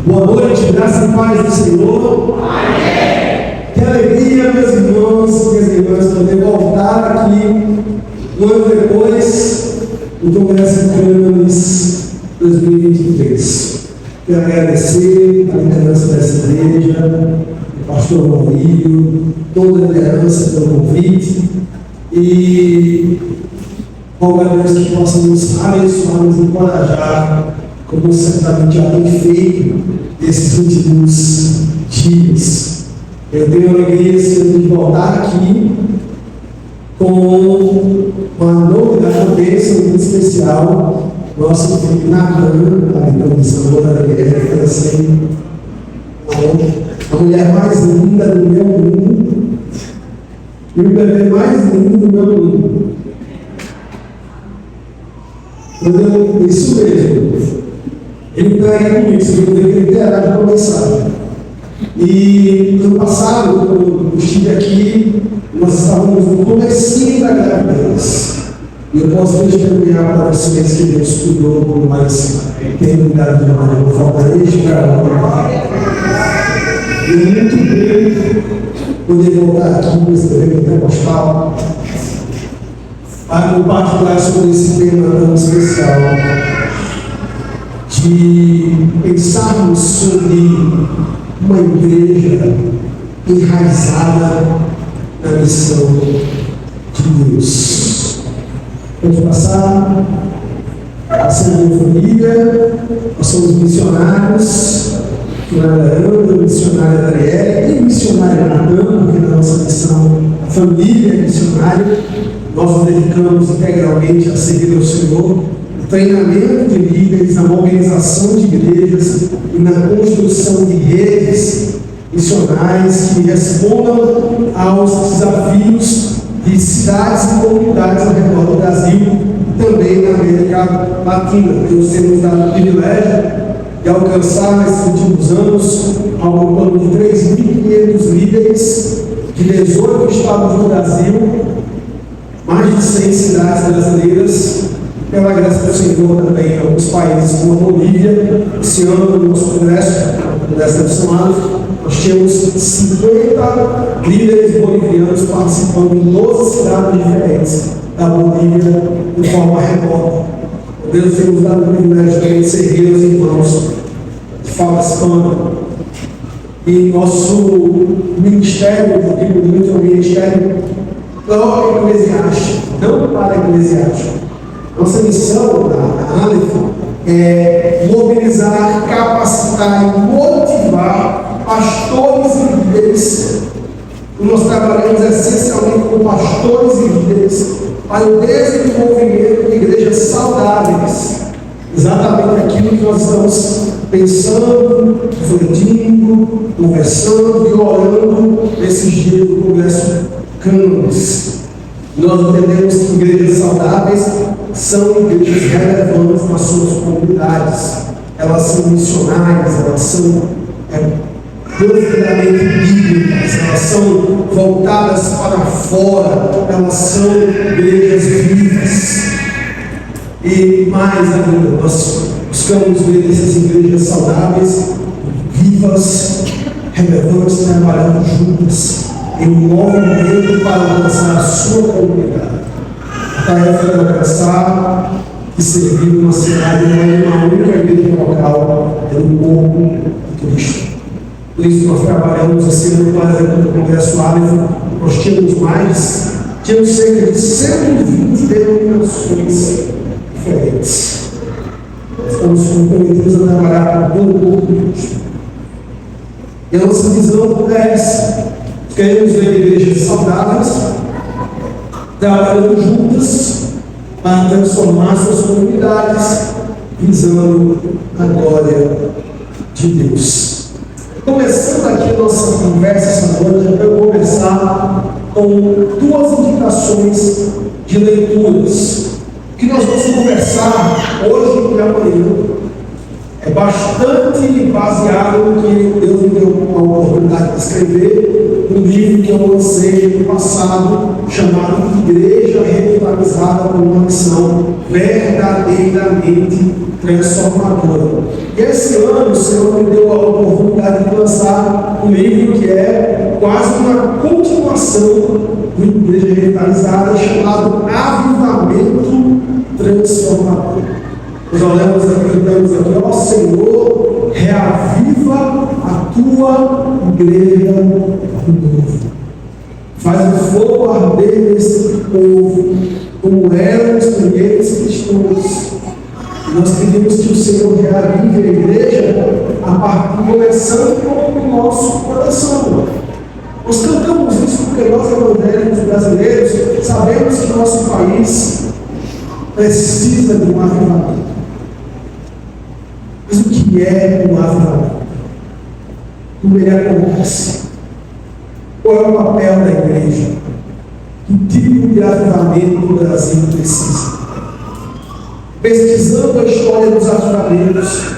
Boa noite, graça e paz do Senhor. Amém. Que alegria, meus irmãos e minhas irmãs, poder voltar aqui um ano depois do Congresso de Cânones 2023. Quero agradecer a liderança dessa igreja, o pastor Maurílio, toda a liderança pelo convite e rogo a Deus que possa nos abençoar, nos encorajar, como certamente já tem feito esses últimos dias. Eu tenho a alegria, Senhor, de voltar aqui com uma novidade, uma bênção muito especial. Nosso filho Natan, a comissão da guerra, assim, a mulher mais linda do meu mundo e o bebê mais lindo do meu mundo. Isso mesmo. Ele pega comigo, você viu, ele interage com a mensagem. E no passado, quando eu estive aqui, nós estávamos no comecinho da gravidez. E eu posso testemunhar para vocês que Deus cuidou com mais eternidade de maneira não falta este trabalho. E muito bem poder voltar aqui nesse evento pentecostal para compartilhar sobre esse tema tão especial de pensarmos sobre uma igreja enraizada na missão de Deus. Vamos passar a ser uma família, nós somos missionários, missionária missionária Daniela e missionária Natan, porque na nossa missão a família é missionária. Nós nos dedicamos integralmente a servir ao Senhor, no treinamento de líderes, na mobilização de igrejas e na construção de redes missionais que respondam aos desafios de cidades e comunidades ao redor do Brasil e também na América Latina. Deus tem nos dado o privilégio de alcançar nesses últimos anos algo em torno de 3.500 líderes de 18 estados do Brasil, mais de 100 cidades brasileiras, pela graça do Senhor também em alguns países como a Bolívia. Esse ano, no nosso congresso nacional, nós tínhamos 50 líderes bolivianos participando em 12 cidades diferentes da Bolívia de forma remota. Deus tem nos dado o privilégio de servir os irmãos de fala hispana. E nosso ministério, eu digo muito ao ministério, não eclesiástico, não para eclesiástico. Nossa missão da Aleph é mobilizar, capacitar e motivar pastores e líderes. Nós trabalhamos essencialmente com pastores e líderes para o desenvolvimento de igrejas saudáveis. Exatamente aquilo que nós estamos pensando, refletindo, conversando e orando nesses dias do Congresso Cânones. Nós entendemos que igrejas saudáveis são igrejas relevantes nas suas comunidades. Elas são missionárias, elas são profundamente bíblicas, elas são voltadas para fora, elas são igrejas vivas. E mais ainda, nós buscamos ver essas igrejas saudáveis, vivas, relevantes, trabalhando juntas em um movimento para alcançar a sua comunidade. A tarefa é alcançar e servir uma cidade, uma única igreja local, pelo corpo de Cristo. Por isso nós trabalhamos esse ano, por exemplo, no Congresso Aleph, nós tínhamos cerca de 120 denominações diferentes. Nós estamos comprometidos a trabalhar com todo o corpo de Cristo. E a nossa visão é essa. Queremos ver igrejas saudáveis, trabalhando juntas para transformar suas comunidades, visando a glória de Deus. Começando aqui a nossa conversa essa noite, eu vou começar com duas indicações de leituras que nós vamos conversar hoje e amanhã. É bastante baseado no que Deus me deu a oportunidade de escrever, um livro que eu lancei no passado, chamado Igreja Revitalizada. atravessada por uma missão verdadeiramente transformadora. E esse ano o Senhor me deu a oportunidade de lançar um livro que é quase uma continuação do Igreja Revitalizada, chamado Avivamento Transformador. Nós olhamos aqui, ó Senhor, reaviva a tua igreja de novo. Faz o fogo arder nesse povo, como eram os primeiros cristãos. Nós pedimos que o Senhor reavive a igreja começando com o nosso coração. Nós cantamos isso porque nós, evangélicos brasileiros, sabemos que o nosso país precisa de um avivamento. Mas o que é um avivamento? Como ele acontece? Qual é o papel da igreja? Que tipo de avivamento o Brasil precisa? Pesquisando a história dos avivamentos,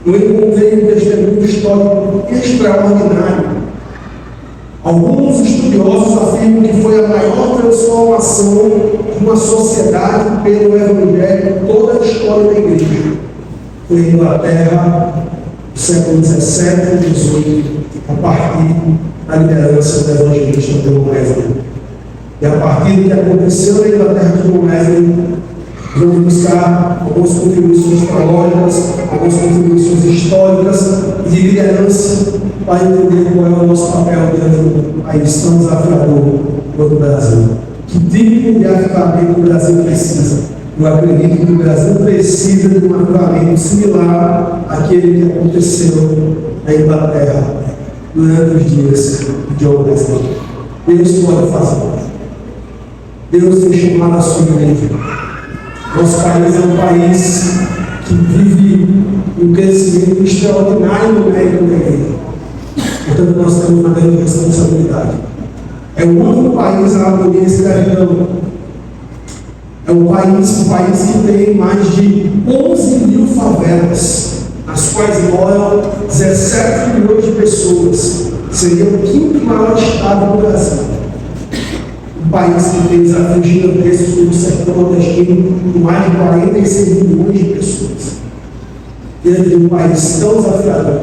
eu encontrei um testemunho histórico extraordinário. Alguns estudiosos afirmam que foi a maior transformação de uma sociedade pelo Evangelho em toda a história da igreja. Foi em Inglaterra, no século XVII e XVIII, a partir da liderança do evangelista John Wesley. E a partir do que aconteceu na Inglaterra de John Wesley, vamos buscar algumas contribuições teológicas, algumas contribuições históricas e de liderança para entender qual é o nosso papel dentro do país tão desafiador quanto o Brasil. Que tipo de avivamento o Brasil precisa? Eu acredito que o Brasil precisa de um avivamento similar àquele que aconteceu na Inglaterra durante os dias de John Wesley. Deus pode fazer. Deus tem chamado a sua igreja. Nosso país é um país que vive um crescimento extraordinário no meio da igreja. Portanto, nós temos uma grande responsabilidade. É o único país a abolir a escravidão. É um país que tem mais de 11 mil favelas, nas quais moram 17 milhões de pessoas. Seria o quinto maior estado do Brasil. Um país que tem desafios gigantescos no sertão nordestino, com mais de 46 milhões de pessoas. Diante de um país tão desafiador,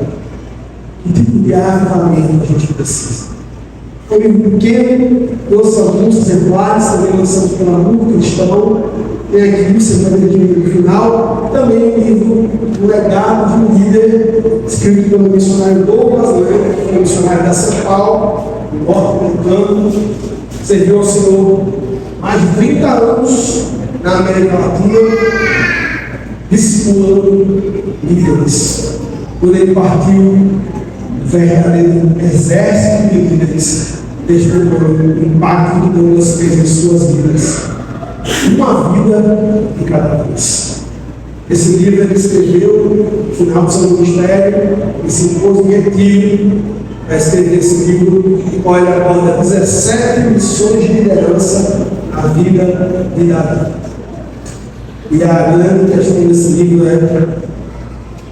que tipo de avivamento a gente precisa? Foi um pequeno, trouxe alguns exemplares, também lançamos pela Mundo Cristão. Tem aqui, você vai ver aqui no final, também um livro, um legado de um líder, escrito pelo missionário Douglas Lane, que foi missionário da São Paulo, norte-americano, serviu ao Senhor mais de 30 anos na América Latina, discipulando líderes. Quando ele partiu, verdadeiro exército de líderes, testemunhou o impacto que Deus fez em suas vidas. Uma vida de cada vez. Esse livro ele escreveu no final do seu ministério e se pôs em retiro para escrever esse livro. Olha, aborda 17 missões de liderança na vida de Davi. E a grande questão desse livro é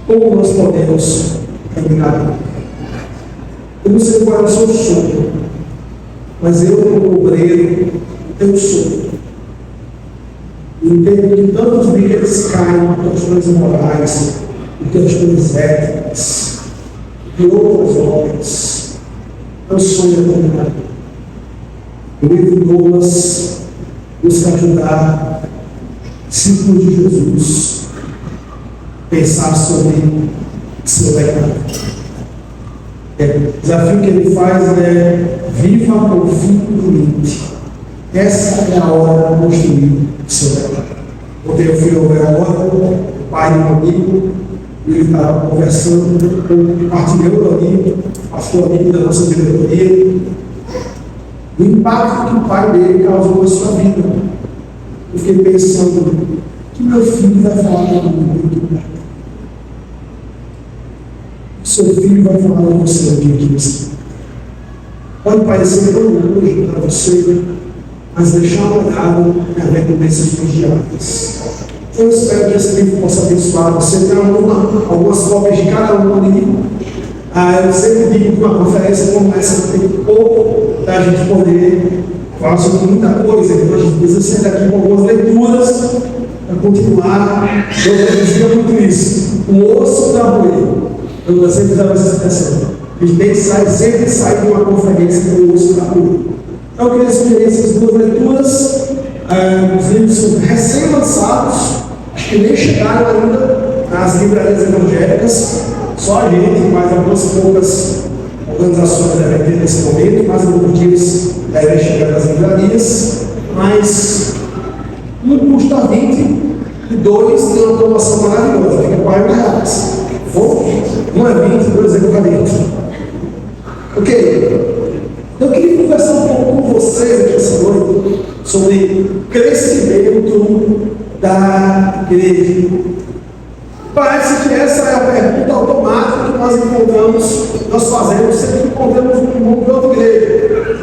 como nós podemos terminar. Eu não sei qual é o seu sonho, mas eu, como obreiro, tenho um sonho. Entendo que tantos líderes caem por questões morais, por questões éticas, de outras obras. Meu sonho é terminar. O livro Douglas busca ajudar discípulos de Jesus a pensar sobre seu legado. O desafio que ele faz é: viva com o fim do limite. Essa é a hora de construir o seu legado. Ontem eu fui ouvir agora o pai de um amigo, e ele estava conversando com o partilhando ali, pastor amigo da nossa diretoria, do impacto que o pai dele causou na sua vida. Eu fiquei pensando: que meu filho vai falar comigo? Seu filho vai falar com você um dia que você pode parecer tão longe para você, mas deixar um legado é recompensas diárias. Eu espero que esse livro possa abençoar você. Tem algumas cópias de cada um ali. Eu sempre digo que uma conferência como essa tem pouco para a gente poder fala sobre muita coisa, então a gente precisa sair daqui com algumas leituras para continuar. Eu dizia muito isso. O osso da roer. Eu sempre usava essa expressão. A gente tem que sempre sair de uma conferência com o osso da roer. Então eu queria sugerir essas duas leituras. Os livros são recém-lançados, acho que nem chegaram ainda nas livrarias evangélicas, só a gente, mais algumas poucas organizações devem ter nesse momento, mais alguns dias devem chegar nas livrarias, mas um custa 20 e dois tem uma promoção maravilhosa, fica R$40. Um é 20, dois é 40. Ok? Eu queria conversar um pouco com vocês aqui essa noite sobre crescimento da igreja. Parece que essa é a pergunta automática que nós fazemos sempre que encontramos um grupo de outra igreja.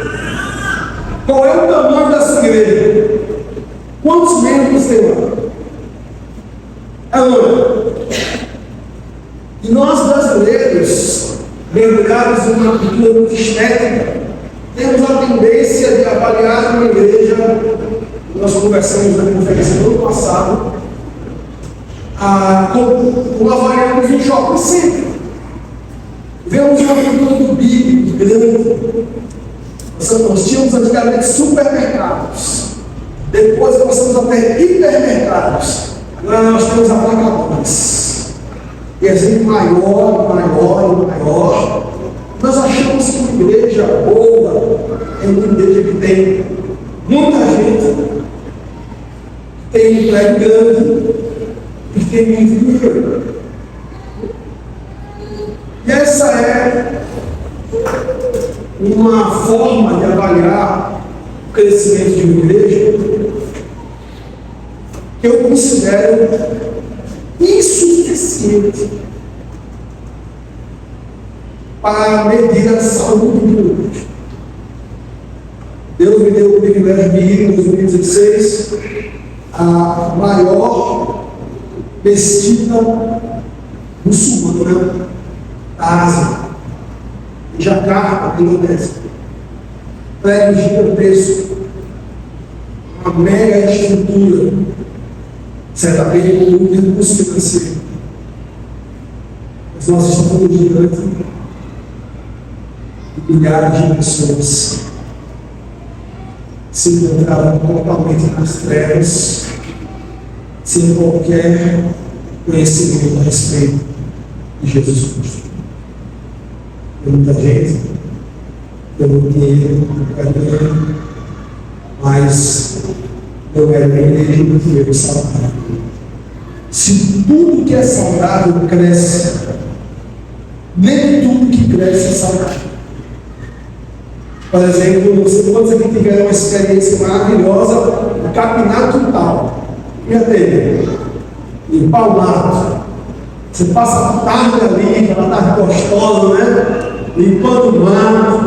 Qual é o tamanho da sua igreja? Quantos membros tem lá? É uma. E nós brasileiros, mergulhados em uma cultura muito estética, temos a tendência de avaliar uma igreja. Nós conversamos na conferência do ano passado, como avaliamos um shopping center. Vemos uma cultura do bíblico grande. Nós tínhamos antigamente supermercados, depois passamos a ter hipermercados, agora nós temos atracadores. E é sempre maior. Nós achamos que uma igreja boa é uma igreja que tem muita gente, tem um prédio grande e tem muito dinheiro. E essa é uma forma de avaliar o crescimento de uma igreja que eu considero insuficiente para medir a saúde do igreja. Deus me deu o privilégio de ir em 2016 a maior mesquita muçulmana da Ásia, em Jakarta, Indonésia. Prédio gigantesco, uma mega estrutura, certamente com muito recurso financeiro. Mas nós estamos diante de milhares de pessoas se encontravam totalmente nas trevas, sem qualquer conhecimento a respeito de Jesus Cristo. Tem muita gente, tem muito dinheiro, mas não é nem igreja do dinheiro saudável. Se tudo que é saudável cresce, nem tudo que cresce é saudável. Por exemplo, quando você tiver uma experiência maravilhosa, capinar quintal, já teve, limpar o mato, você passa a tarde ali, aquela tarde gostosa, né? Limpando o mato,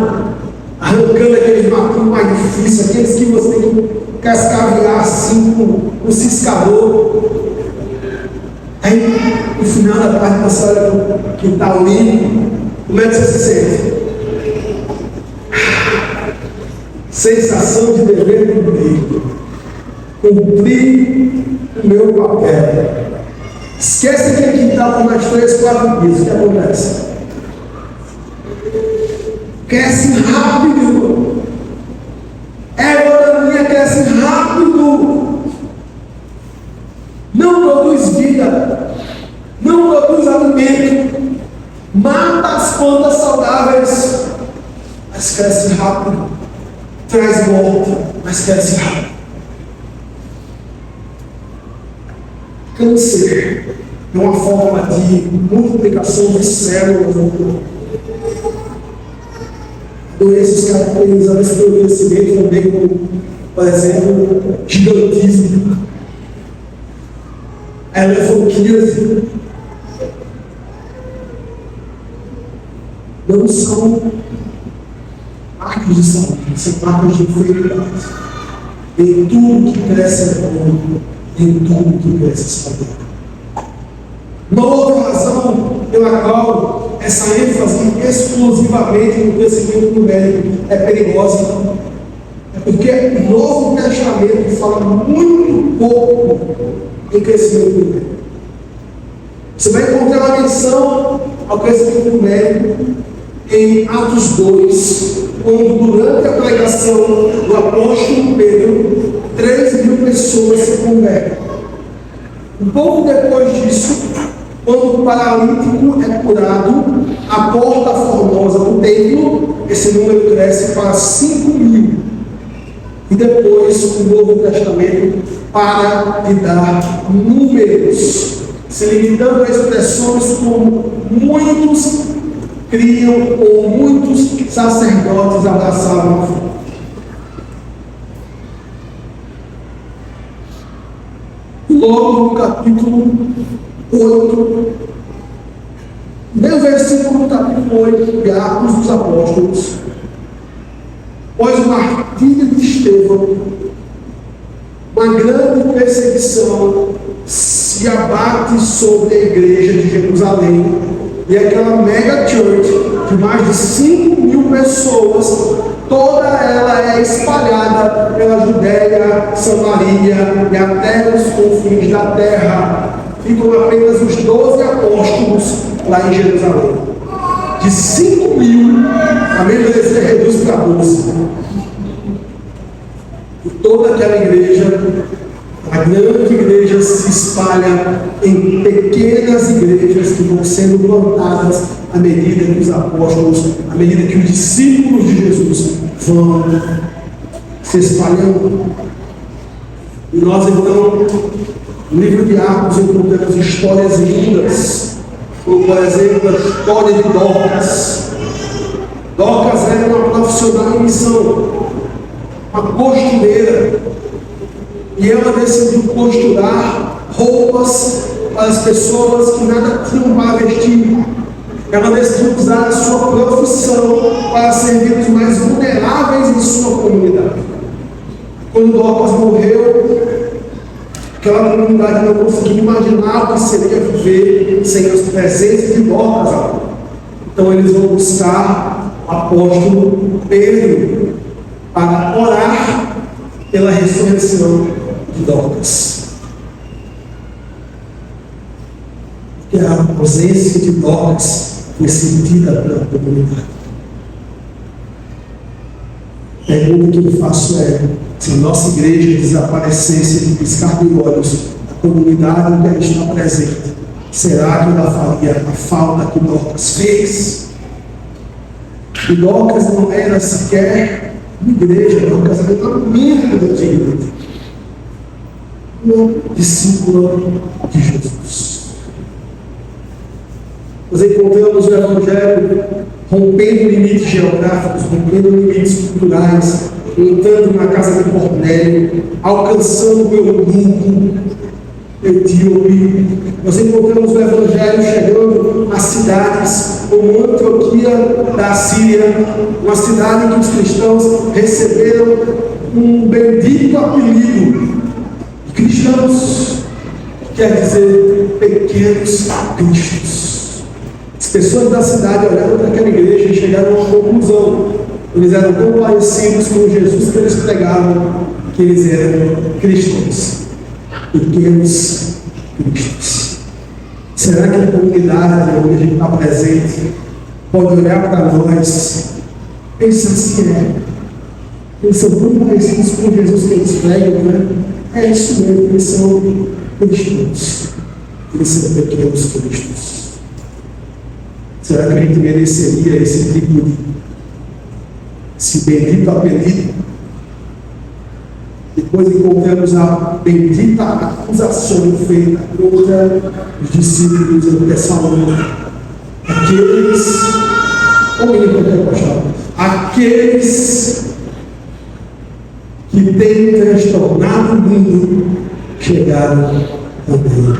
arrancando aqueles matinhos mais difíceis, aqueles que você tem que cascavear assim com ciscador. Aí, no final da tarde, você olha para o quintal limpo, como é que você se sente? Sensação de dever cumprir o meu papel. Esquece aquele quintal com mais 3, 4 dias, o que acontece? Cresce rápido. Égua daninha cresce rápido. Não produz vida, não produz alimento, mata as plantas saudáveis, mas cresce rápido. Traz morte, mas cresce rápido. Câncer é uma forma de multiplicação de células no corpo. Doenças caracterizadas a esse envelhecimento também, como, por exemplo, gigantismo, elefantíase. Não são marcas de saúde, são marcas de enfermidade. Em tudo que cresce é bom, em tudo que cresce é saudável. Uma outra razão pela qual essa ênfase exclusivamente no crescimento numérico é perigosa é Porque o Novo Testamento fala muito pouco em crescimento numérico. Você vai encontrar uma menção ao crescimento numérico em Atos 2, quando durante a pregação do apóstolo Pedro, 3.000 pessoas se convertem. Um pouco depois disso, quando o paralítico é curado, a porta formosa do templo, esse número cresce para 5.000. E depois o Novo Testamento para de dar números, se limitando a expressões como muitos criam ou muitos sacerdotes abraçavam a fé. Logo no capítulo 8, no versículo do capítulo 8 de Atos dos Apóstolos, após o martírio de Estevão, uma grande perseguição se abate sobre a igreja de Jerusalém, e aquela mega church de mais de 5.000 pessoas, toda ela é espalhada pela Judéia, Samaria e até os confins da terra. Ficam apenas os 12 apóstolos lá em Jerusalém. De 5.000, a mesma se reduz para 12. E toda aquela igreja, a grande igreja, se espalha em pequenas igrejas que vão sendo plantadas à medida que os apóstolos, à medida que os discípulos de Jesus vão se espalhando. E nós então, no livro de Atos, encontramos histórias lindas, como por exemplo a história de Dorcas. Dorcas era uma profissional em missão, uma costureira, e ela decidiu costurar roupas para as pessoas que nada tinham para vestir. Ela decidiu usar a sua profissão para servir os mais vulneráveis em sua comunidade. Quando Dorcas morreu, aquela comunidade não conseguia imaginar o que seria viver sem as presenças de Dorcas. Então eles vão buscar o apóstolo Pedro para orar pela ressurreição de Dorcas. Porque a ausência de Dorcas foi sentida pela comunidade. A pergunta que eu faço é: se a nossa igreja desaparecesse de piscar de olhos, a comunidade que ela está presente, será que ela faria a falta que Dorcas fez? E Dorcas não era sequer uma igreja, Dorcas era uma membro da igreja, uma discípula de Jesus. Nós encontramos o Evangelho rompendo limites geográficos, rompendo limites culturais, entrando na casa de Cornélio, alcançando o eunuco etíope. Nós encontramos o Evangelho chegando a cidades como Antioquia da Síria, uma cidade em que os cristãos receberam um bendito apelido de cristãos, que quer dizer pequenos cristos. As pessoas da cidade olharam para aquela igreja e chegaram a uma conclusão: eles eram tão parecidos com Jesus que eles pregavam que eles eram cristãos, pequenos cristos. Será que a comunidade onde a gente está presente pode olhar para nós e pensar assim: eles são tão parecidos com Jesus que eles pregam, né? É isso mesmo, eles são cristãos, eles são pequenos cristos. Será que a gente mereceria esse tipo esse bendito apelido? Depois encontramos a bendita acusação feita contra os discípulos de Tessalônica. Aqueles que têm transtornado o mundo chegaram também.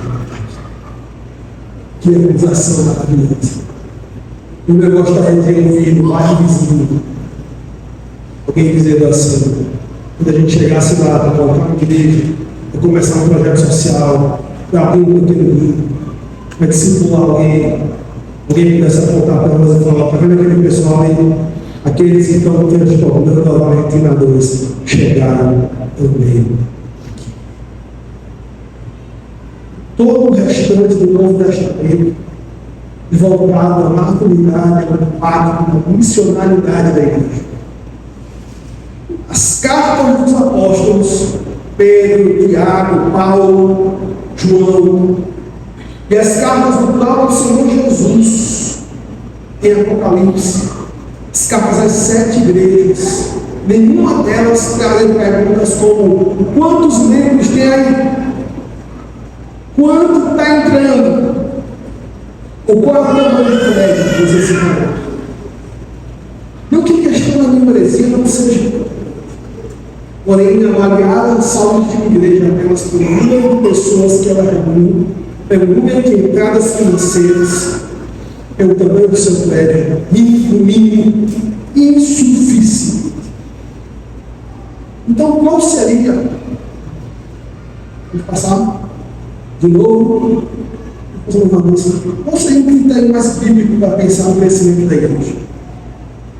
Que acusação maravilhosa! Eu gostaria de ouvir do pai vizinho alguém dizendo assim: quando a gente chegasse lá para colocar uma igreja, para começar um projeto social, para abrir um pequeno grupo, para discipular alguém pudesse apontar para nós e falar: está vendo aquele pessoal aí? Aqueles que estão transformando a Valentina 2 chegaram também. Todo o restante do Novo Testamento voltado à maturidade, ao pacto, à missionalidade da igreja. As cartas dos apóstolos, Pedro, Tiago, Paulo, João, e as cartas do próprio Senhor Jesus, em Apocalipse, as cartas às 7 igrejas, nenhuma delas trazem perguntas como: quantos membros tem aí? Quanto está entrando? Ou qual é o tamanho do prédio que você se dá? Não que a questão da membresia não seja. Porém, avaliar a saúde de uma igreja apenas por número de pessoas que ela reúne, pelo número de entradas financeiras, pelo tamanho do seu prédio, no mínimo, insuficiente. Então, qual seria? Vamos passar de novo. Qual seria o critério mais bíblico para pensar no crescimento da igreja?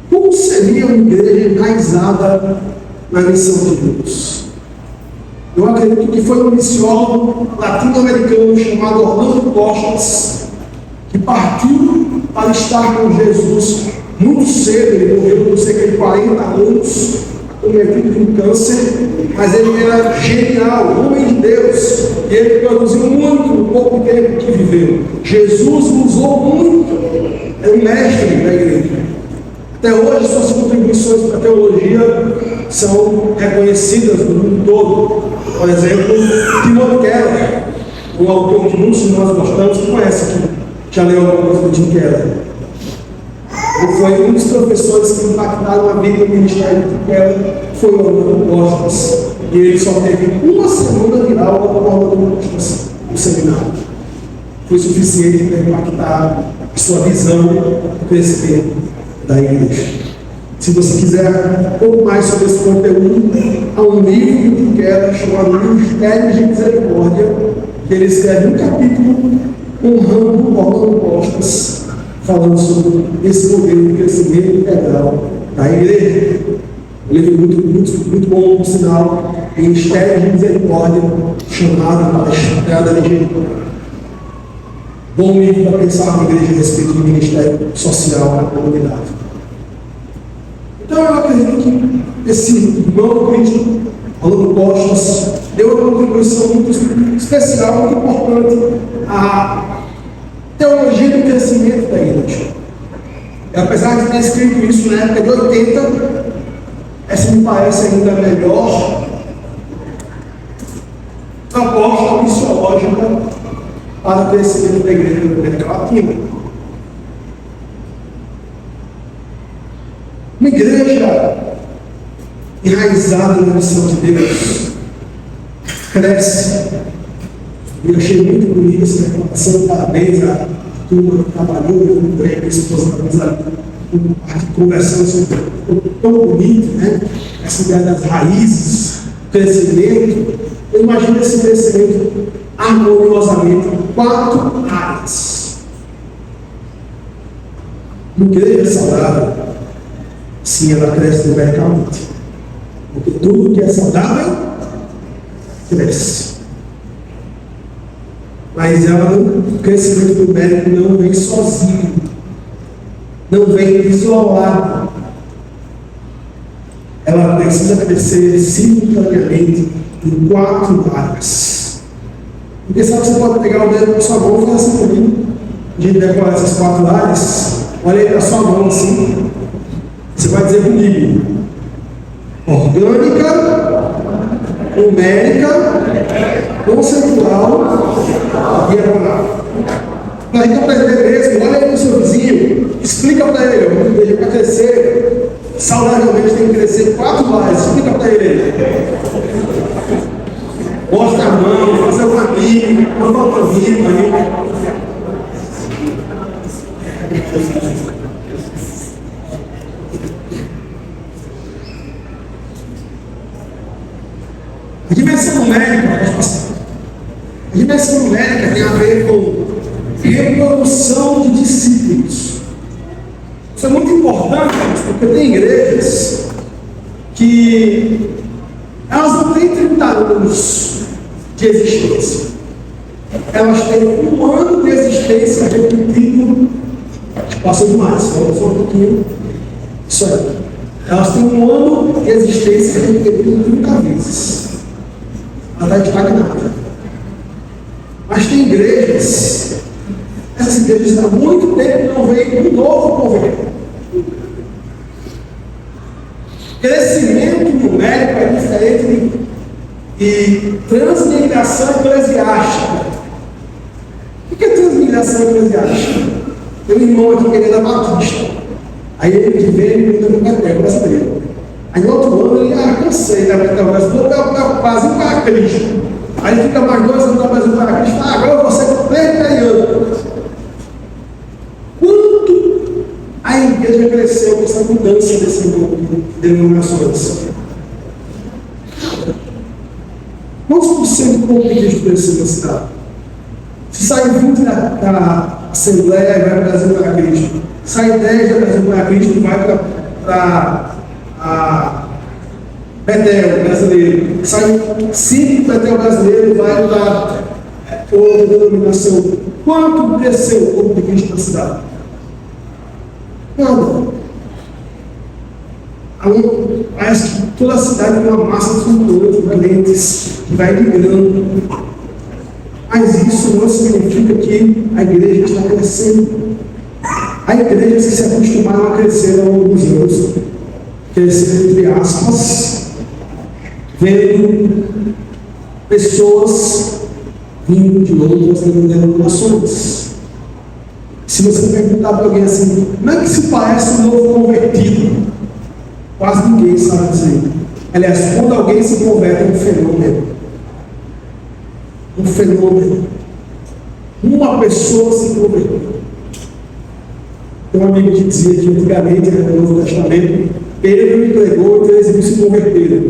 Como seria uma igreja enraizada na missão de Deus? Eu acredito que foi um missiólogo latino-americano chamado Orlando Costas que partiu para estar com Jesus muito cedo. Ele morreu com cerca de 40 anos, cometido de um câncer, mas ele era genial, homem de Deus, e ele produziu muito no pouco tempo que viveu. Jesus usou muito, é um mestre da igreja. Até hoje suas contribuições para a teologia são reconhecidas no mundo todo. Por exemplo, Timothy Keller, um autor que muitos de nós gostamos, que conhece aqui, já leu alguma coisa do Tim Keller. Ele foi um dos professores que impactaram a vida do ministério de Tim Keller, foi o Orlando Costas. E ele só teve uma semana de aula com o Orlando Costas no seminário. Foi suficiente para impactar a sua visão do crescimento da igreja. Se você quiser um pouco mais sobre esse conteúdo, há um livro que quero chamado Ministérios de Misericórdia, que ele escreve um capítulo honrando o Orlando Costas, falando sobre esse modelo de crescimento integral da igreja. Um livro muito bom, por sinal, Ministérios de Misericórdia, chamado A Estrada de Jericó. Bom livro para pensar na igreja a respeito do ministério social na comunidade. Então eu acredito que esse irmão Cristo, Orlando Costas, deu uma contribuição muito especial, muito importante à teologia do crescimento da igreja. E apesar de ter escrito isso na época de 80, essa me parece ainda a melhor proposta missiológica para o crescimento da igreja da América Latina. Uma igreja enraizada na missão de Deus cresce. Eu achei muito bonito essa declaração. Parabéns à turma que trabalhou. Eu lembrei que a esposa estava conversando sobre tão bonito, né? Essa ideia das raízes, crescimento. Eu imagino esse crescimento harmoniosamente em 4 áreas. Uma igreja saudável, sim, ela cresce numericamente. Porque tudo que é saudável cresce. Mas o crescimento numérico não vem sozinho, não vem isolado. Ela precisa crescer simultaneamente em 4 áreas. Porque sabe que você pode pegar o dedo com sua mão e fazer assim comigo. A gente decorar essas 4 áreas. Olha aí para sua mão assim. Você vai dizer comigo: orgânica, numérica, conceitual e econômica. Para a gente aprender mesmo, olha aí para o seu vizinho, explica para ele: uma igreja para crescer saudavelmente tem que crescer 4 áreas. Explica para ele. Mostra a mão, fazer um amigo, manda um amigo aí. A dimensão numérica, a dimensão numérica tem a ver com reprodução de discípulos. Isso é muito importante, porque tem igrejas que elas não têm 30 anos de existência. Elas têm 1 ano de existência repetido. Passou demais, falou só um pouquinho. Isso aí. Elas têm 1 ano de existência repetido 30 vezes. Ela está estagnada. Mas tem igrejas, essas igrejas há muito tempo não veem um novo convertido. Crescimento numérico é diferente de transmigração eclesiástica. O que é transmigração eclesiástica? Tem um irmão aqui que ele é da Batista. Aí ele vem e pergunta no Betel brasileiro. Aí no outro ano ele, cansei da Betel brasileiro, eu quase para Cristo. Aí ele fica mais 2 anos da Brasil para Cristo. Agora eu vou ser presbiteriano. Quanto a igreja cresceu com essa mudança desse grupo de denominações? Quantos por cento do povo de Cristo cresceu na cidade? Se sair 20 da Assembleia, vai para o Brasil para Cristo. Sai 10 da Brasil para Cristo, vai para Betel brasileiro. Sai 5 Betel brasileiro, vai para outra denominação. Quanto cresceu o povo de Cristo na cidade? Nada. Parece que toda a cidade tem uma massa de flutuantes, valentes, que vai migrando. Mas isso não significa que a igreja está crescendo. Há igrejas que se acostumaram a crescer ao longo dos anos, crescer entre aspas, vendo pessoas vindo de outras denominações. Se você perguntar para alguém assim, como é que se parece um novo convertido? Quase ninguém sabe dizer. Aliás, quando alguém se converte, é um fenômeno. Um fenômeno. Uma pessoa se converteu. Tem um amigo que dizia que antigamente, no Novo Testamento, Pedro entregou e 13 mil se converteram.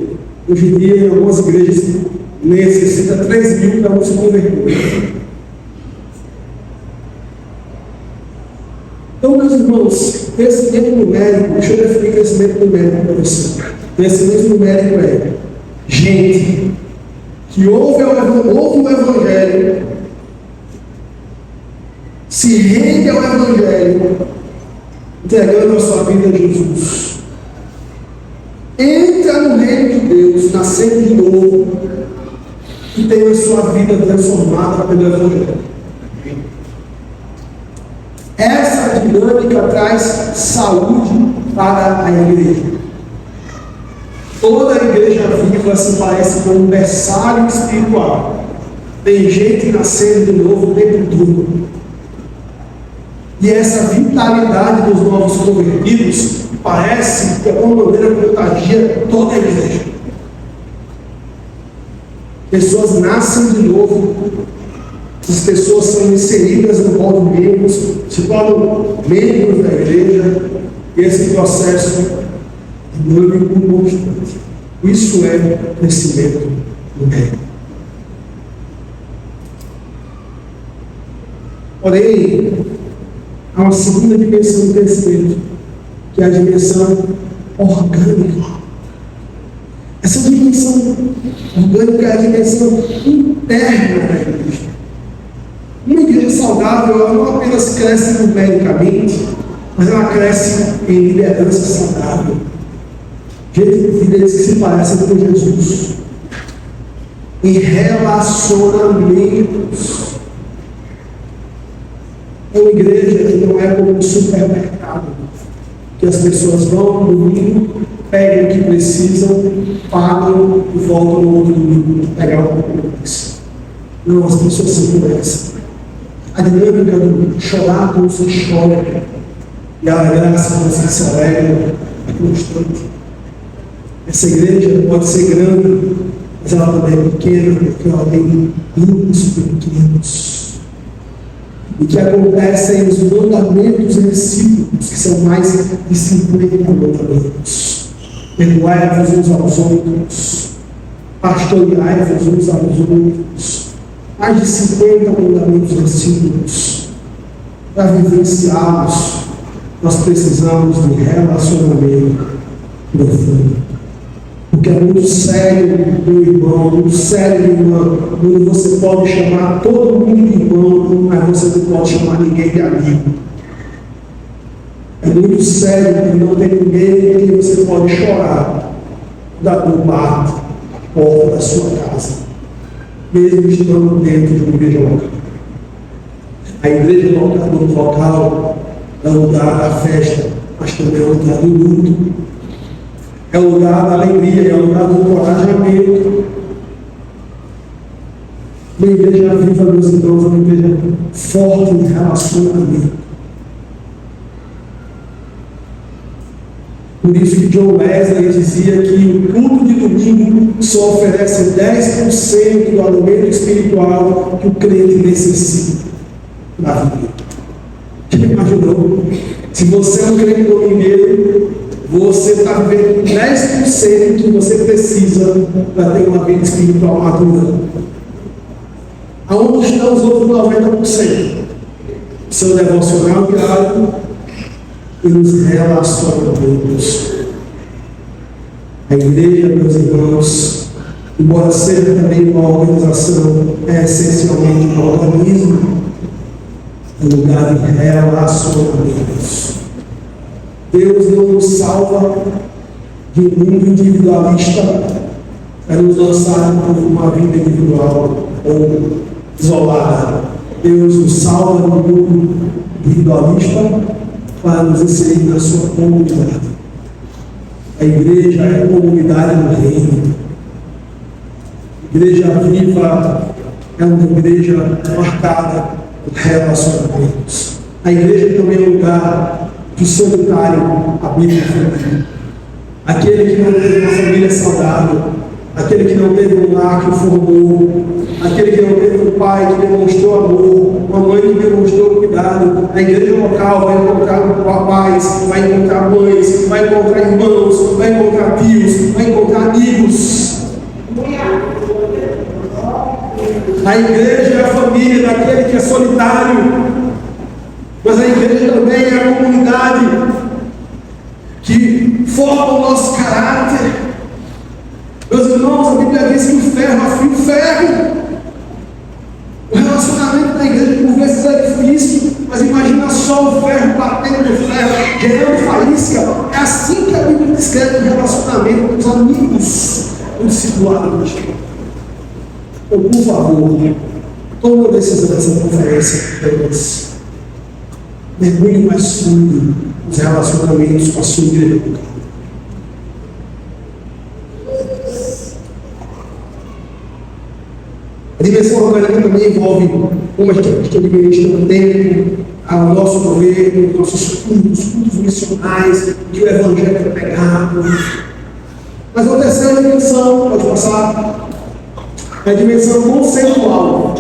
Hoje em dia, em algumas igrejas, necessita 3 mil para não se converter. Então, meus irmãos, crescimento numérico, deixa eu definir crescimento numérico para você. Crescimento numérico é gente que ouve o Evangelho, se rende ao Evangelho, entregando a sua vida a Jesus, entra no reino de Deus, nascendo de novo, e tem a sua vida transformada pelo Evangelho. Essa dinâmica traz saúde para a igreja. Toda a igreja viva se parece com um berçário espiritual. Tem gente nascendo de novo o tempo todo. E essa vitalidade dos novos convertidos parece, de alguma maneira, contagia toda a igreja. Pessoas nascem de novo. As pessoas são inseridas no rol de membros, se tornam membros da igreja, e esse processo dinâmico constante. Isso é crescimento numérico. Porém, há uma segunda dimensão do crescimento, que é a dimensão orgânica. Essa dimensão orgânica é a dimensão interna da igreja. Uma igreja saudável, ela não apenas cresce numericamente, mas ela cresce em liderança saudável. Gente de vida que se parece com Jesus. Em relacionamentos. É uma igreja que não é como um supermercado, que as pessoas vão no domingo, pegam o que precisam, pagam e voltam no outro domingo para pegar o que mais. Não, as pessoas se conversam. A dinâmica do chorar quando você chora e a graça quando você se alegra é constante. Essa igreja pode ser grande, mas ela também é pequena, porque ela tem grupos pequenos. E que acontecem os mandamentos recíprocos, que são mais de 50 mandamentos. Perdoai-vos uns aos outros, pastoreai-vos uns aos outros. Mais de 50 mandamentos recíprocos para vivenciá-los nós precisamos de relacionamento profundo. Porque é muito sério, meu irmão, muito sério, minha irmã, quando você pode chamar todo mundo de irmão, mas você não pode chamar ninguém de amigo. É muito sério porque não tem ninguém que você pode chorar no bar, na porta da sua casa, mesmo estando dentro de uma igreja local. A igreja local é o lugar da festa, mas também é o lugar do luto. É o lugar da alegria, é o lugar do encorajamento. Uma igreja viva, meus irmãos, é uma igreja forte em relacionamento. Por isso que John Wesley dizia que o culto de domingo só oferece 10% do alimento espiritual que o crente necessita na vida. Já imaginou? Se você é um crente domingueiro, você está vivendo 10% que você precisa para ter uma vida espiritual madura. Aonde estão os outros 90%? Seu devocional diário e os relacionamentos. A igreja, meus irmãos, embora seja também uma organização, é essencialmente um organismo, um lugar de relacionamentos. Deus não nos salva de um mundo individualista para nos lançar por uma vida individual ou isolada. Deus nos salva de um mundo individualista para nos inserir na sua comunidade. A igreja é a comunidade do reino. Igreja viva é uma igreja marcada por relacionamentos. A igreja também é um lugar que o solitário habita a família. Aquele que não teve uma família saudável, aquele que não teve um lar que o formou, aquele que não teve um pai que demonstrou amor, uma mãe que demonstrou cuidado. A igreja local vai encontrar papais, vai encontrar mães, vai encontrar irmãos, vai encontrar tios, vai encontrar amigos. A igreja é a família daquele que é solitário, mas a igreja também é a comunidade que forma o nosso caráter. Meus irmãos, a Bíblia diz que o ferro afia o ferro. O relacionamento da igreja por vezes é difícil, mas imagina só o ferro batendo no ferro, gerando faísca. É assim que a Bíblia descreve o relacionamento com os amigos do discipulado cristão. Então, por favor, toma a decisão dessa conferência depois. Mergulhe mais fundo nos relacionamentos com a sua igreja local. A dimensão orgânica também envolve como a gente administra o tempo, o nosso governo, nossos cultos missionais, que o evangelho é pregado. Mas a terceira dimensão, pode passar, é a dimensão conceitual.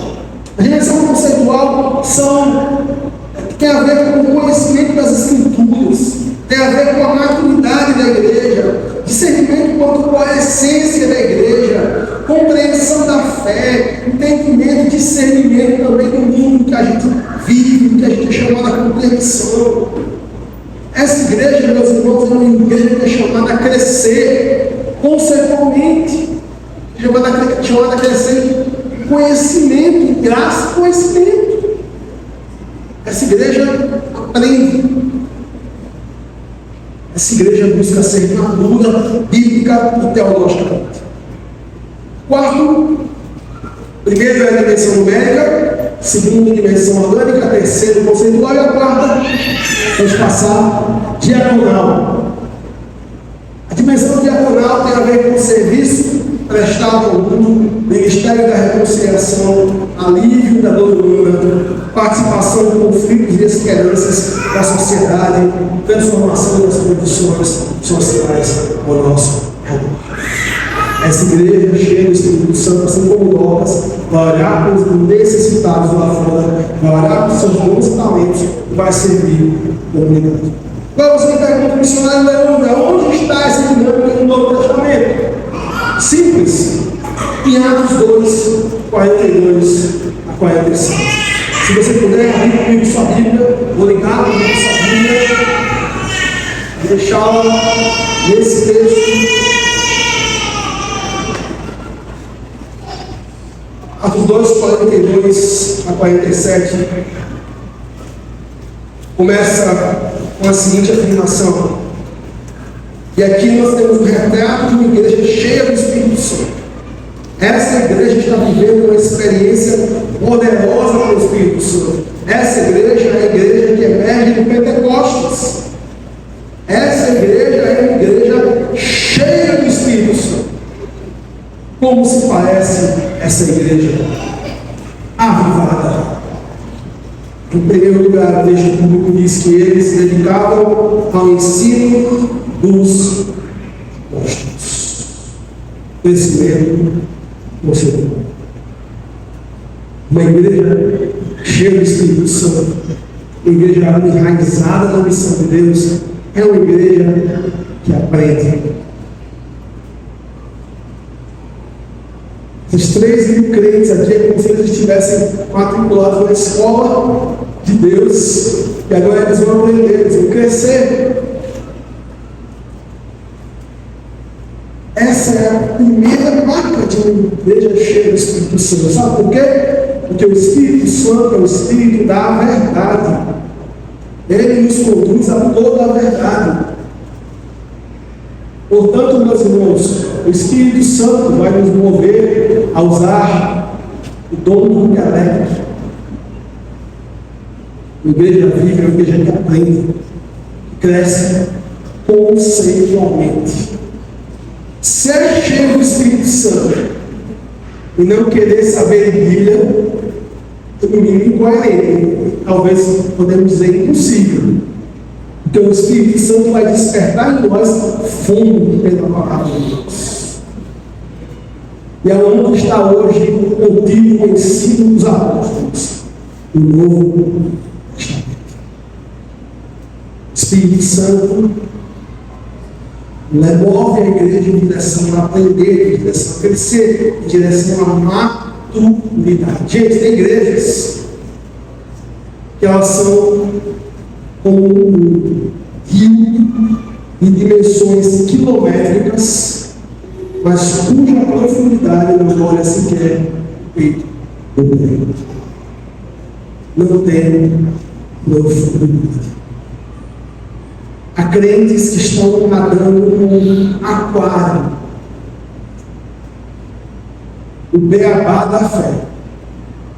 A dimensão conceitual tem a ver com o conhecimento das Escrituras, tem a ver com a maturidade da igreja, discernimento quanto à essência da igreja, compreensão da fé, entendimento, discernimento também do mundo que a gente vive, que a gente é chamado a compreensão. Essa igreja, meus irmãos, é uma igreja que é chamada a crescer conceitualmente, chamada a crescer em conhecimento, em graça e conhecimento. Essa igreja aprende. Essa igreja busca ser madura, bíblica e teologicamente. Quarto, primeiro é a dimensão numérica, segundo, dimensão orgânica, terceiro, conceitual, e a quarta, vamos passar, diaconal. A dimensão diaconal tem a ver com o serviço prestado ao mundo, ministério da reconciliação, alívio da dor humana, participação em conflitos e esperanças da sociedade, transformação das condições sociais ao nosso redor. Essa igreja cheia do Espírito Santo, assim como Lucas, vai olhar para os necessitados lá fora, vai olhar para os seus bons talentos e vai servir a comunidade. Agora você me pergunta, missionário Leandro, onde está essa dinâmica no Novo Testamento? Simples. Em Atos 2, 42 a 45. Se você puder abrir comigo sua Bíblia, vou ligar comigo sua Bíblia. deixá-la nesse texto. Atos 2, 42 a 47, começa com a seguinte afirmação. E aqui nós temos um retrato de uma igreja cheia do Espírito Santo. Essa igreja está vivendo uma experiência poderosa com o Espírito Santo. Essa igreja é a igreja que emerge do Pentecostes. Essa igreja é uma igreja cheia do Espírito Santo. Como se parece essa igreja avivada? Em primeiro lugar, o texto bíblico diz que eles se dedicavam ao ensino dos apóstolos. Crescimento conselho. Uma igreja cheia do Espírito Santo, uma igreja enraizada na missão de Deus, é uma igreja que aprende. Os 3.000 crentes aqui é como se eles estivessem matriculados na escola de Deus, e agora eles vão aprender, eles vão crescer. Essa é a primeira marca de uma igreja cheia do Espírito Santo. Sabe por quê? Porque o Espírito Santo é o Espírito da verdade. Ele nos conduz a toda a verdade. Portanto, meus irmãos, o Espírito Santo vai nos mover a usar o dom do intelecto. A igreja vive é uma igreja que aprende, que cresce conceitualmente. Ser cheio do Espírito Santo e não querer saber de Bíblia, no mínimo incoerente, talvez podemos dizer impossível, porque o Espírito Santo vai despertar em nós fome pela palavra de Deus. E aonde está hoje contido o ensino dos apóstolos, o Novo Testamento. O Espírito Santo move a igreja em direção a aprender, em direção a crescer, em direção à maturidade. Gente, tem igrejas que elas são como um rio de dimensões quilométricas, mas cuja profundidade não olha sequer o peito do homem. Não tem profundidade. Há crentes que estão nadando num aquário, o beabá da fé,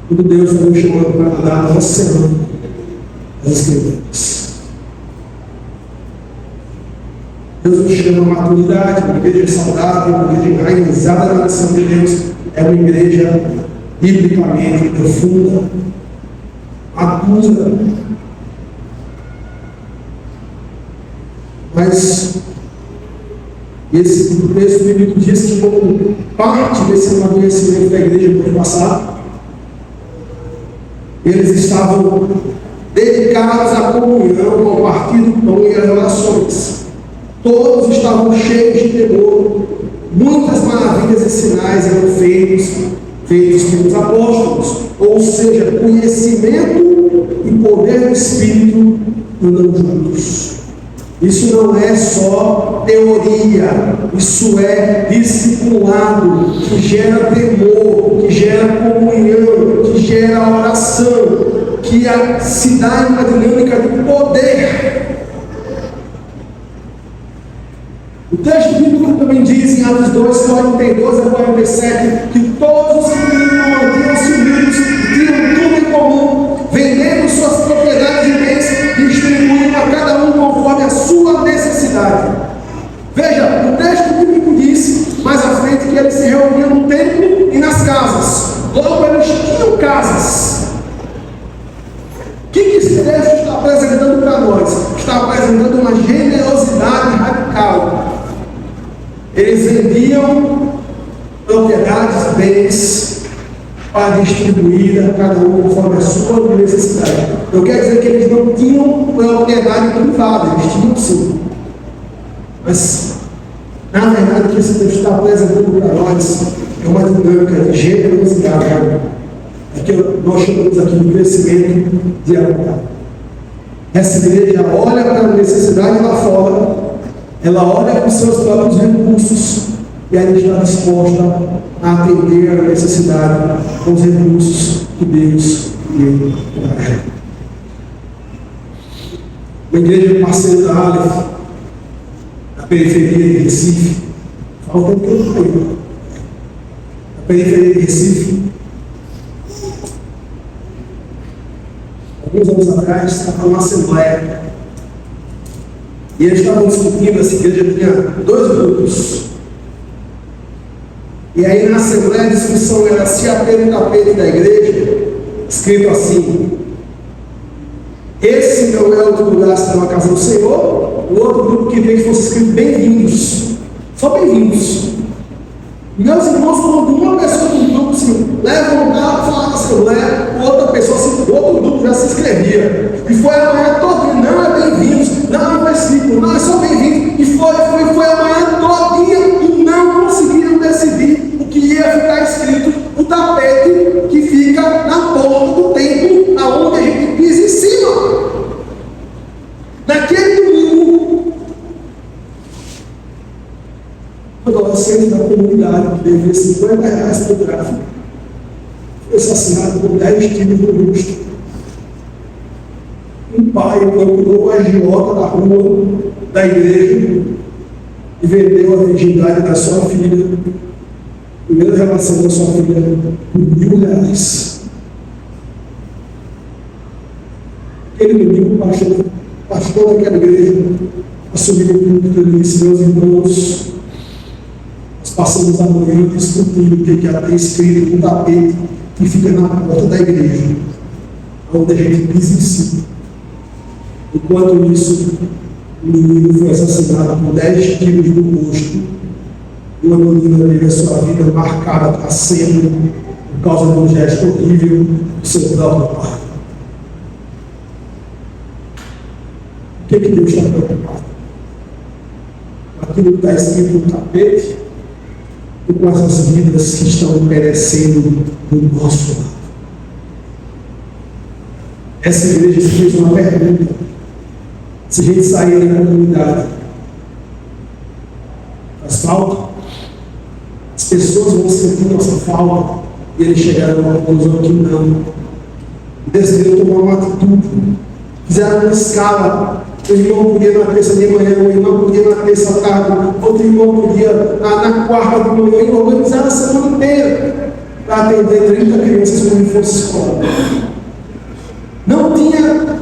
quando Deus está nos chamando para nadar no oceano das Escrituras. Deus nos chama a maturidade, uma igreja saudável, uma igreja enraizada na nação de Deus, é uma igreja biblicamente profunda, madura. Mas esse texto bíblico diz que, como parte desse amadurecimento da igreja no ano passado, eles estavam dedicados à comunhão, ao partir do pão e às orações. Todos estavam cheios de temor. Muitas maravilhas e sinais eram feitos pelos apóstolos. Ou seja, conhecimento e poder do Espírito andam juntos. Isso não é só teoria, isso é discipulado, que gera temor, que gera comunhão, que gera oração, que se dá em uma dinâmica de poder. O texto bíblico também diz em Atos 2, 42 a 47, que todos os que tinham mantinham-se unidos, tinham tudo em comum, vendendo suas propriedades e bens, distribuindo a cada um conforme a sua necessidade. Veja, o texto bíblico diz mais à frente que eles se reuniam no templo e nas casas. Logo, eles tinham casas. O que esse texto está apresentando para nós? Está apresentando uma generosidade radical. Eles vendiam propriedades, bens, para distribuir a cada um conforme a sua necessidade. Não quer dizer que eles não tinham propriedade privada, eles tinham sim. Mas, na verdade, o que esse texto está apresentando para nós é uma dinâmica de generosidade. É que nós chamamos aqui de crescimento diagonal. Essa igreja olha para a necessidade lá fora Ela olha para os seus próprios recursos e ela está disposta a atender a necessidade com os recursos que Deus deu para ela. Uma igreja parceira da Aleph, na periferia de Recife, falta um tempo aí. Na periferia de Recife, alguns anos atrás, estava uma assembleia. E eles estavam discutindo, essa igreja tinha 2 grupos. E aí na assembleia a discussão era se abrir o tapete da igreja, escrito assim: esse não é o lugar, será a casa do Senhor. O outro grupo queria que fosse escrito bem-vindos, só bem-vindos. Meus irmãos, quando uma pessoa do grupo se levantar para falar da assembleia, outra pessoa, o outro grupo já se inscrevia. E foi a manhã toda, não é bem-vindos, não é escrito, não é só bem-vindos. E foi a manhã todinha e não conseguiram decidir o que ia ficar escrito no tapete que fica na porta do templo, aonde a gente pisa em cima. Naquele domingo, o adolescente da comunidade que devia R$50 por tráfico foi assassinado com 10 tiros no rosto. Um pai procurou o agiota da rua da igreja e vendeu a virgindade da sua filha, primeira relação da sua filha, por R$1.000. Aquele domingo, o pastor daquela igreja assumiu o púlpito e disse: meus irmãos, nós passamos a manhã discutindo o que ia ter escrito no tapete que fica na porta da igreja, onde a gente pisa em cima. Enquanto isso, o menino foi assassinado com 10 tiros no rosto. E uma menina teve a sua vida marcada para sempre por causa de um gesto horrível do seu próprio pai. O que Deus está preocupado? Aquilo que está escrito no tapete e com essas vidas que estão perecendo do nosso lado. Essa igreja fez uma pergunta: se a gente sair da comunidade, faz falta? As pessoas vão sentir nossa falta? E eles chegaram a uma conclusão que não. E decidiram tomar uma atitude. Fizeram uma escala. O irmão podia na terça de manhã, o irmão podia na terça à tarde, outro irmão podia na quarta de manhã, e organizaram a semana inteira para atender 30 crianças como fosse escola. Não tinha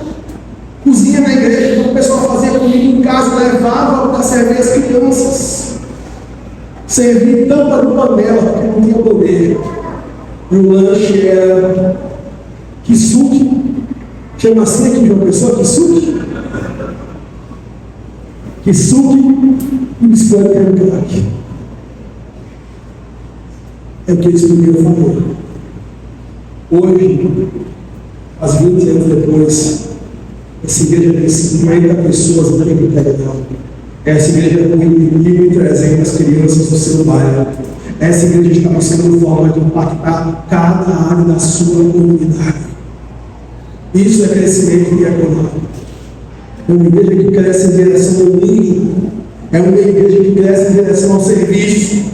cozinha na igreja, então o pessoal fazia comida em casa, levava para servir as crianças. Servia tampa de panela, porque não tinha bandeja. E o lanche era kisuke. Chama assim aqui de uma pessoa, kisuke? Kisuke e biscoito de crack. É o que esse menino falou. Hoje, quase 20 anos depois, essa igreja tem 50 pessoas na igreja dela. Essa igreja tem 1.300 crianças no seu bairro. Essa igreja está buscando forma de impactar cada área da sua comunidade. Isso é crescimento econômico. É uma igreja que cresce em direção ao mínimo. É uma igreja que cresce em direção ao serviço.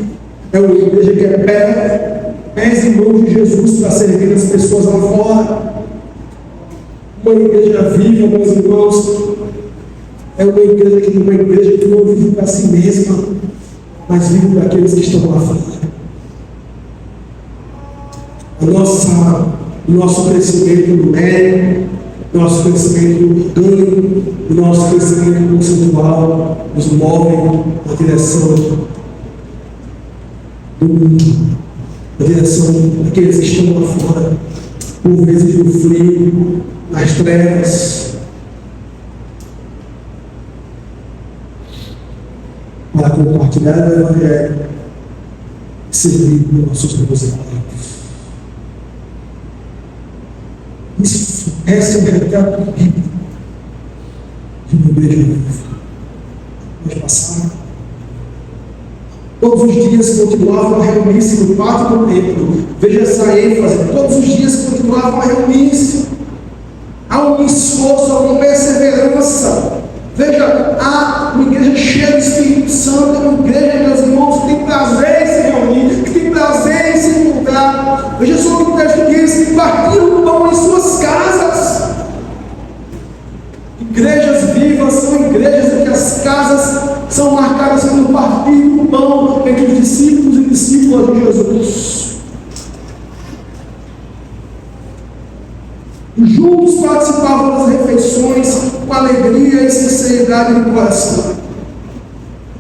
É uma igreja que é pés e mãos de Jesus para servir as pessoas lá fora. Uma igreja viva, meus irmãos, é uma igreja que não vive para si mesma, mas vive para aqueles que estão lá fora. O nosso crescimento numérico, nosso crescimento orgânico, o nosso crescimento conceitual nos move na direção do mundo, na direção daqueles que estão lá fora, por vezes no frio, nas trevas, para compartilhar o Evangelho e servir os nossos representantes. Esse é o retrato bíblico de uma igreja viva. Pode passar. Todos os dias continuavam a reunir-se no pátio do templo. Veja essa ênfase. Todos os dias continuavam a reunir-se. Há um esforço, há uma perseverança. Veja, há uma igreja cheia de Espírito discípulos de Jesus. Juntos participavam das refeições com alegria e sinceridade de coração.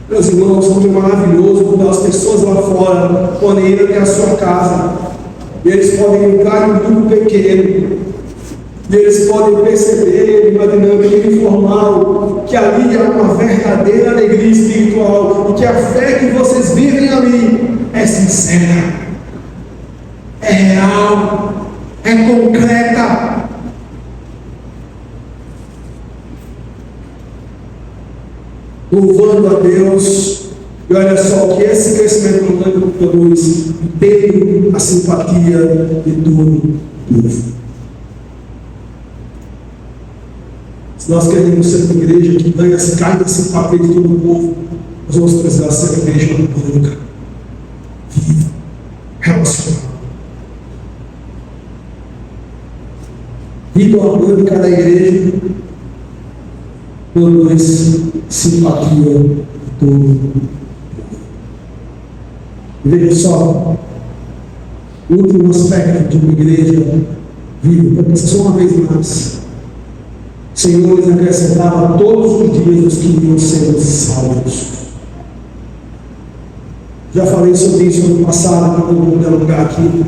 Meus irmãos, como é maravilhoso quando as pessoas lá fora podem ir até a sua casa e eles podem entrar em um grupo pequeno e eles podem perceber uma dinâmica informal, que ali há uma verdadeira alegria espiritual e que a fé que vocês vivem ali é sincera, é real, é concreta. Louvando a Deus, e olha só que esse crescimento orgânico produz empenho, a simpatia de todo o povo. Se nós queremos ser uma igreja que ganha a simpatia de todo o povo, nós vamos precisar ser uma igreja orgânica, viva, relacionada. Vida orgânica da igreja produz simpatia de todo mundo. Veja só, o último aspecto de uma igreja viva, para só uma vez mais, o Senhor lhes acrescentava todos os dias os que iam sendo salvos. Já falei sobre isso no passado, não vou delongar aqui.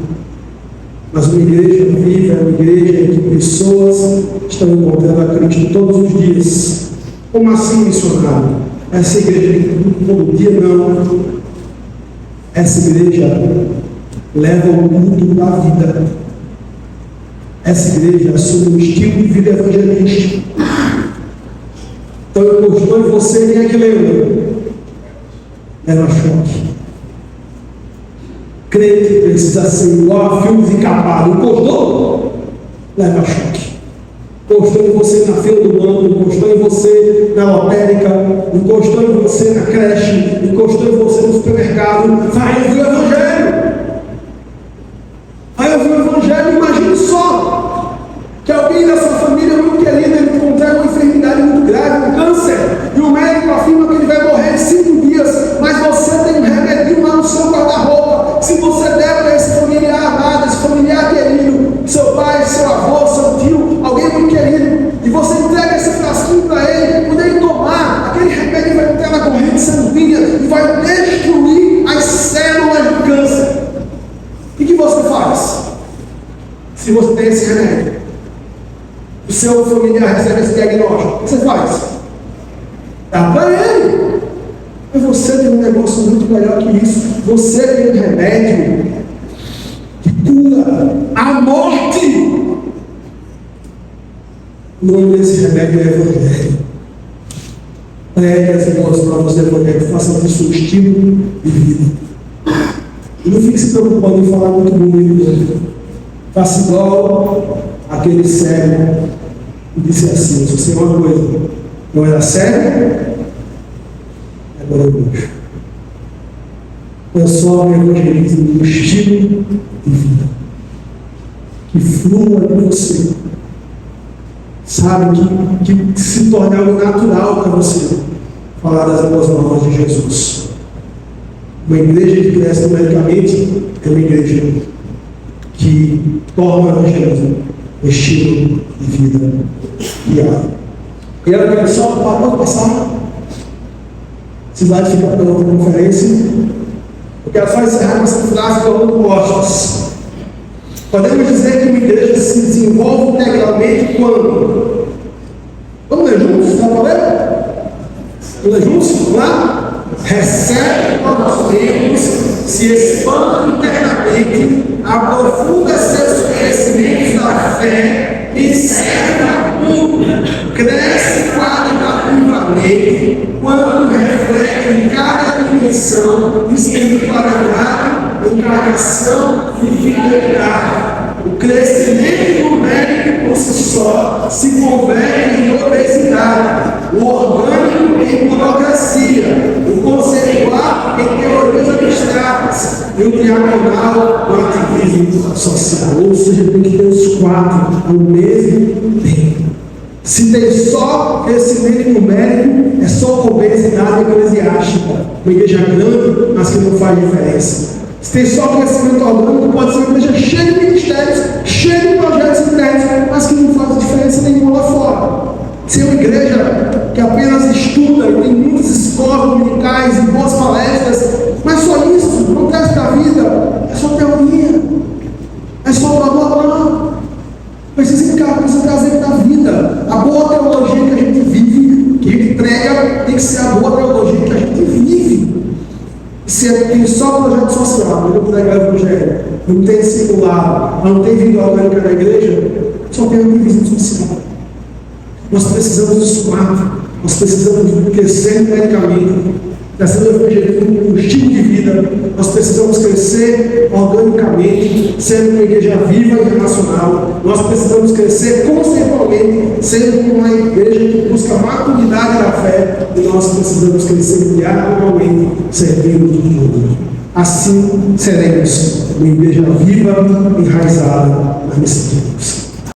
Mas uma igreja viva é uma igreja em que pessoas estão encontrando a Cristo todos os dias. Como assim, missionário? Essa igreja que todo dia não. Essa igreja leva o culto da vida. Essa igreja assume um estilo de vida evangelístico. Então eu postou em você, quem é que lembra? Era choque. Crente precisa ser igual a filmes encapados. Encostou? Leva choque. Encostou em você na fila do banco, encostou em você na lotérica, encostou em você na creche, encostou em você no supermercado. Vai ouvir o Evangelho. Vai ouvir o Evangelho. Imagine só que alguém da sua família muito querida encontrar uma enfermidade muito grave, um câncer, e o médico afirma que ele vai morrer em 5 dias, mas você tem um remedinho lá no seu guarda-roupa. Se você der para esse familiar amado, esse familiar querido, seu pai, seu avô, seu tio, alguém muito querido, e você entrega esse frasquinho para ele, quando ele tomar, aquele remédio vai entrar na corrente sanguínea e vai destruir as células do câncer. O que você faz? Se você tem esse remédio, o seu familiar recebe esse diagnóstico, o que você faz? Dá para ele. Mas você tem um negócio muito melhor que isso. Você tem um remédio que cura a morte. O nome desse remédio é Evangelho. Pregue as boas novas do Evangelho, faça disso um estilo de vida. E não fique se preocupando em falar muito bonito. Faça igual aquele cego e disse assim: se você é uma coisa, não era cego, agora eu vejo. É só o evangelismo, um estilo de vida que flua de você, sabe, que se torne algo natural para você falar das boas novas de Jesus. Uma igreja que cresce numericamente é uma igreja que torna o evangelismo um estilo de vida diário. E ela quer só pode passar. Se vai ficar pela outra conferência, porque ela vai encerrar com essa frase falando postos. Podemos dizer que uma igreja se desenvolve integralmente quando? Vamos ler juntos? Dá para ler? Vamos ler juntos? Vamos lá? Recebe conhecimentos, se expande internamente, aprofunda seus conhecimentos da fé e serve a mundo, cresce qualitativamente, quando reflete em cada dimensão espiritualidade, encarnação e fidelidade. O crescimento numérico por si só se converte em obesidade, o orgânico em burocracia, o conceitual em teorias abstratas e o diagonal no ativismo social. Ou seja, tem que ter os 4 ao mesmo tempo. Se tem só crescimento numérico, é só obesidade eclesiástica. Uma igreja grande, mas que não faz diferença. Se tem só crescimento orgânico, pode ser uma igreja cheia de ministérios, cheia de projetos internos, mas que não faz diferença nenhuma lá fora. Se é uma igreja que apenas estuda e tem muitas escolas dominicais e boas palestras, mas só isso, não cresce da vida, é só teoria, é só blá blá blá. Precisa trazer da vida. A boa teologia que a gente vive, que a gente prega, tem que ser a boa teologia que a gente vive. Se tem só projeto social, não pregar o evangelho, não tem discipulado, não tem vida orgânica na igreja, só tem uma visão social. Nós precisamos disso mais. Nós precisamos crescer numericamente, trazendo o evangelismo um estilo de vida. Nós precisamos crescer organicamente, sendo uma igreja viva e relacional. Nós precisamos crescer conceitualmente, sendo uma igreja que busca maturidade da fé. E nós precisamos crescer diariamente, servindo o mundo. Assim seremos uma igreja viva, enraizada na missão de Deus.